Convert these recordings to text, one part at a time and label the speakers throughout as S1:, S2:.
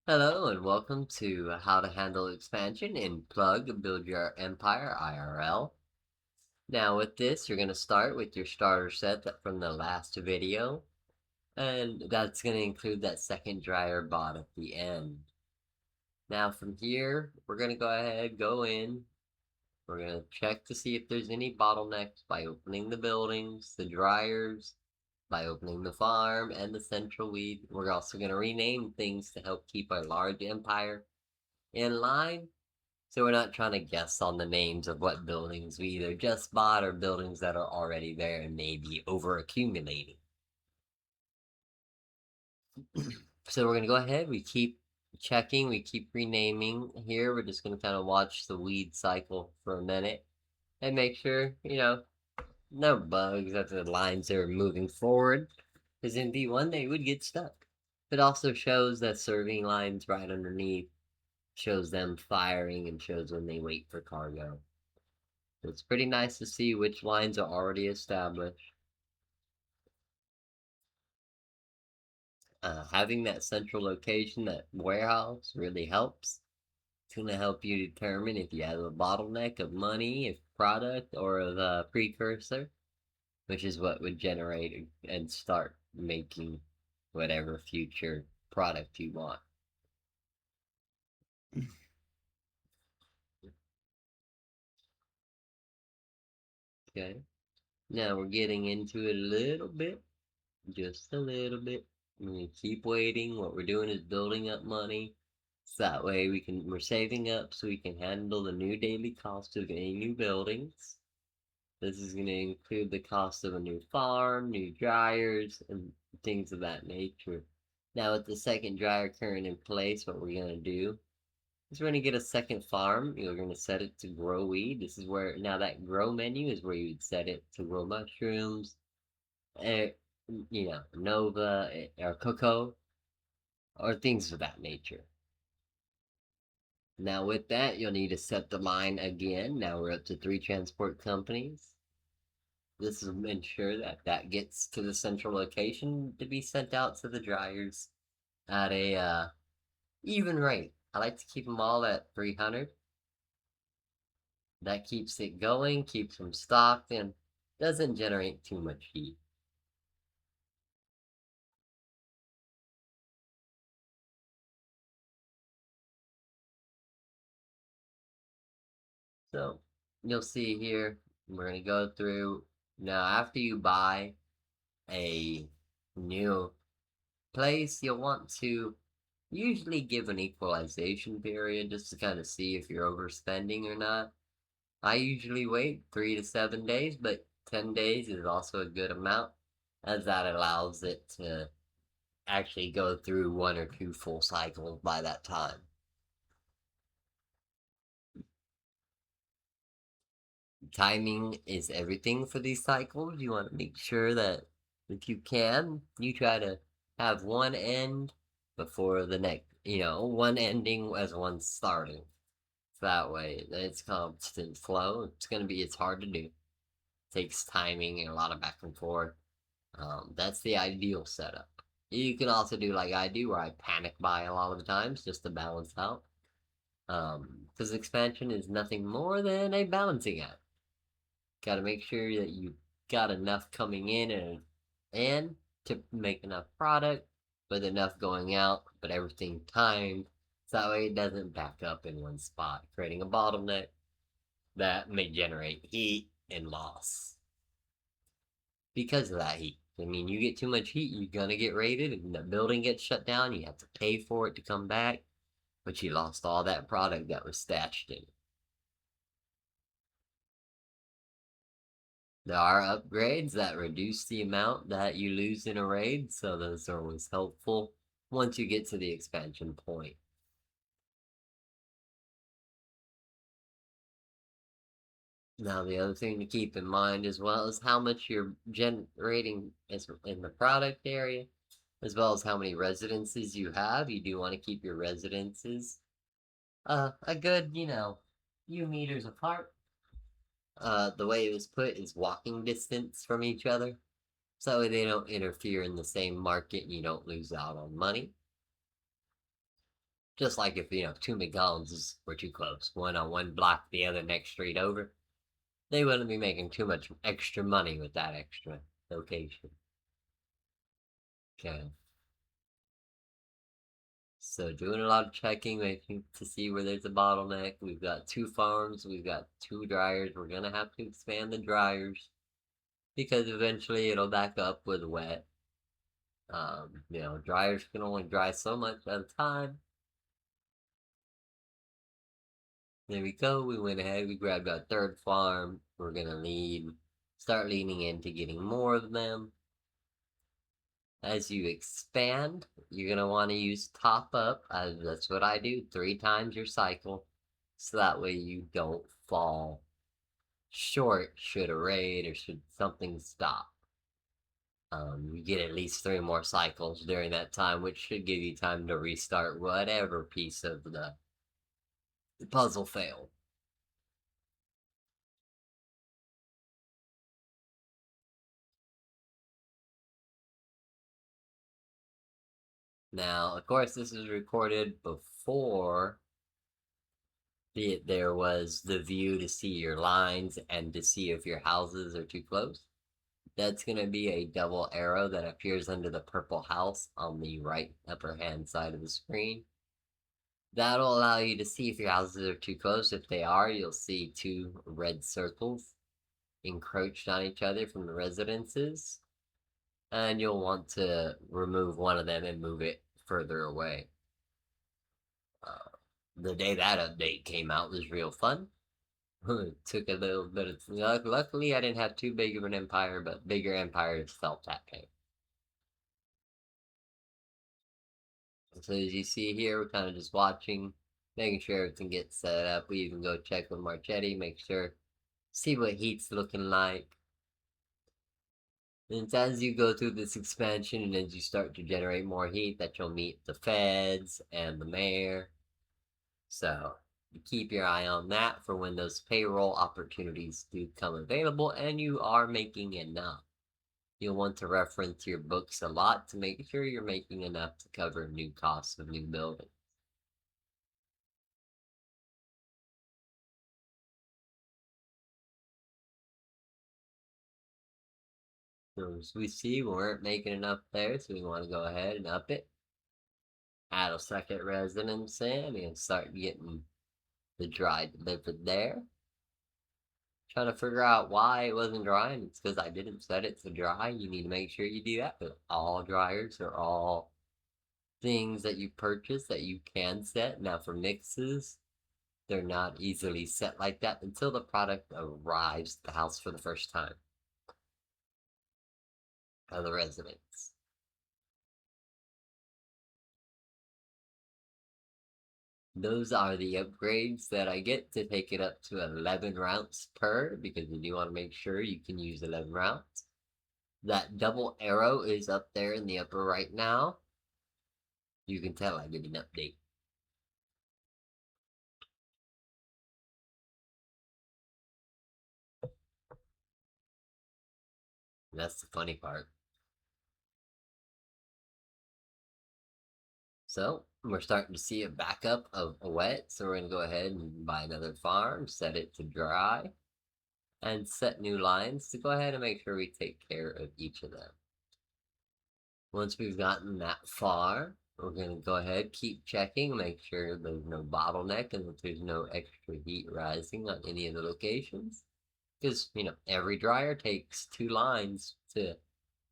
S1: Hello and welcome to How to Handle Expansion in Plug Build Your Empire IRL. Now with this, you're going to start with your starter set from the last video, and that's going to include that second dryer bot at the end. Now from here, we're going to go in, we're going to check to see if there's any bottlenecks by opening the buildings, the dryers, by opening the farm, and the central weed. We're also going to rename things to help keep our large empire in line. So we're not trying to guess on the names of what buildings we either just bought or buildings that are already there and maybe over accumulating. So we're gonna go ahead, we keep checking, we keep renaming here. We're just gonna kind of watch the weed cycle for a minute and make sure, no bugs, that the lines are moving forward. Because in V1 they would get stuck. It also shows that serving lines right underneath, shows them firing and shows when they wait for cargo. It's pretty nice to see which lines are already established. Having that central location, that warehouse, really helps. It's going to help you determine if you have a bottleneck of money, of product, or of a precursor, which is what would generate and start making whatever future product you want. Okay, now we're getting into it a little bit, just a little bit. We keep waiting. What we're doing is building up money. So that way we're saving up so we can handle the new daily cost of any new buildings. This is going to include the cost of a new farm, new dryers, and things of that nature. Now with the second dryer current in place, what we're going to do is we're going to get a second farm. You're going to set it to grow weed. This is where, now that grow menu is where you would set it to grow mushrooms, eh, Nova, or cocoa, or things of that nature. Now with that, you'll need to set the line again. Now we're up to 3 transport companies. This will ensure that that gets to the central location to be sent out to the dryers at a even rate. I like to keep them all at 300. That keeps it going, keeps them stocked, and doesn't generate too much heat. So you'll see here, we're going to go through. Now after you buy a new place, you'll want to usually give an equalization period just to kind of see if you're overspending or not. I usually wait 3 to 7 days, but 10 days is also a good amount, as that allows it to actually go through 1 or 2 full cycles by that time. Timing is everything for these cycles. You want to make sure that if you can, you try to have one end before the next, one ending as one starting. That way, it's constant flow. It's hard to do. It takes timing and a lot of back and forth. That's the ideal setup. You can also do like I do, where I panic buy a lot of the times just to balance out. Because expansion is nothing more than a balancing act. Got to make sure that you got enough coming in and to make enough product, but enough going out, but everything timed, so that way it doesn't back up in one spot, creating a bottleneck that may generate heat and loss because of that heat. I mean, you get too much heat, you're gonna get raided, and the building gets shut down. You have to pay for it to come back, but you lost all that product that was stashed in it. There are upgrades that reduce the amount that you lose in a raid, so those are always helpful once you get to the expansion point. Now, the other thing to keep in mind as well is how much you're generating in the product area, as well as how many residences you have. You do want to keep your residences a good, few meters apart. The way it was put is walking distance from each other, so they don't interfere in the same market and you don't lose out on money. Just like if, two McDonald's were too close, one on one block, the other next street over, they wouldn't be making too much extra money with that extra location. Okay. So doing a lot of checking, making to see where there's a bottleneck. We've got 2 farms, we've got 2 dryers. We're gonna have to expand the dryers because eventually it'll back up with wet. Dryers can only dry so much at a time. There we go. We went ahead. We grabbed our 3rd farm. We're gonna start leaning into getting more of them. As you expand, you're gonna want to use top up. That's what I do. 3 times your cycle, so that way you don't fall short should a raid or should something stop. You get at least 3 more cycles during that time, which should give you time to restart whatever piece of the puzzle failed. Now, of course, this is recorded before there was the view to see your lines and to see if your houses are too close. That's going to be a double arrow that appears under the purple house on the right upper hand side of the screen. That'll allow you to see if your houses are too close. If they are, you'll see 2 red circles encroached on each other from the residences. And you'll want to remove one of them and move it further away. The day that update came out was real fun. It took a little bit of luck. Luckily, I didn't have too big of an empire, but bigger empires felt that pain. So as you see here, we're kind of just watching, making sure everything gets set up. We even go check with Marchetti, make sure, see what heat's looking like. And as you go through this expansion and as you start to generate more heat, that you'll meet the feds and the mayor. So keep your eye on that for when those payroll opportunities do come available and you are making enough. You'll want to reference your books a lot to make sure you're making enough to cover new costs of new buildings. So as we see, we weren't making enough there, so we want to go ahead and up it. Add a second residence in and start getting the dry delivered there. Trying to figure out why it wasn't drying. It's because I didn't set it to dry. You need to make sure you do that. But all dryers are all things that you purchase that you can set. Now for mixes, they're not easily set like that until the product arrives at the house for the first time of the residents. Those are the upgrades that I get to take it up to 11 rounds per, because you do want to make sure you can use 11 rounds. That double arrow is up there in the upper right now. You can tell I did an update. That's the funny part. So we're starting to see a backup of a wet, so we're going to go ahead and buy another farm, set it to dry, and set new lines to go ahead and make sure we take care of each of them. Once we've gotten that far, we're going to go ahead, keep checking, make sure there's no bottleneck and that there's no extra heat rising on any of the locations. Because, every dryer takes 2 lines to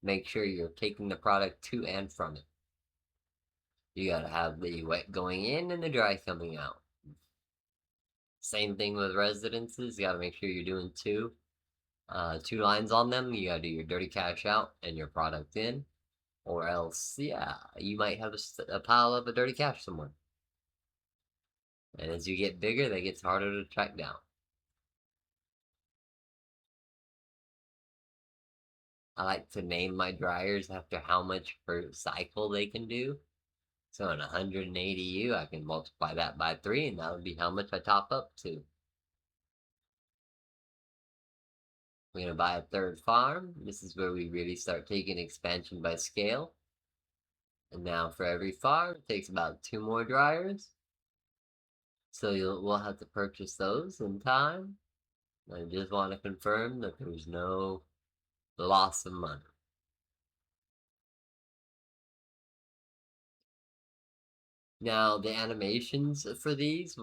S1: make sure you're taking the product to and from it. You gotta have the wet going in and the dry coming out. Same thing with residences. You gotta make sure you're doing 2 lines on them. You gotta do your dirty cash out and your product in. Or else, yeah, you might have a pile of a dirty cash somewhere. And as you get bigger, that gets harder to track down. I like to name my dryers after how much per cycle they can do. So in 180U, I can multiply that by 3, and that would be how much I top up to. We're going to buy a 3rd farm. This is where we really start taking expansion by scale. And now for every farm, it takes about 2 more dryers. So we'll have to purchase those in time. I just want to confirm that there's no loss of money. Now, the animations for these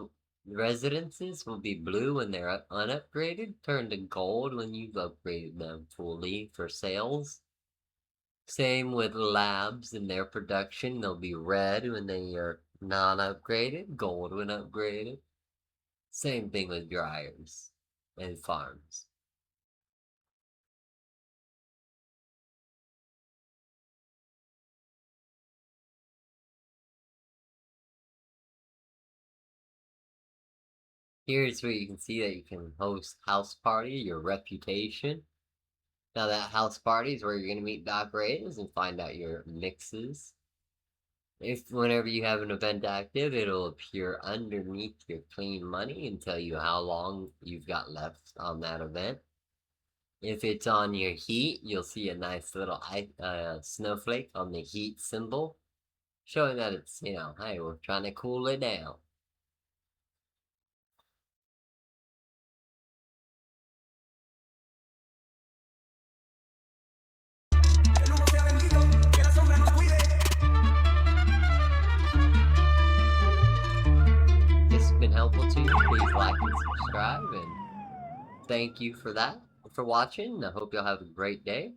S1: residences will be blue when they're unupgraded, turn to gold when you've upgraded them fully for sales. Same with labs and their production, they'll be red when they are non-upgraded, gold when upgraded. Same thing with dryers and farms. Here's where you can see that you can host house party, your reputation. Now that house party is where you're gonna meet the operators and find out your mixes. If whenever you have an event active, it'll appear underneath your clean money and tell you how long you've got left on that event. If it's on your heat, you'll see a nice little snowflake on the heat symbol, showing that it's, hey, we're trying to cool it down. If this has been helpful to you, please like and subscribe, and thank you for that, for watching. I hope you'll have a great day.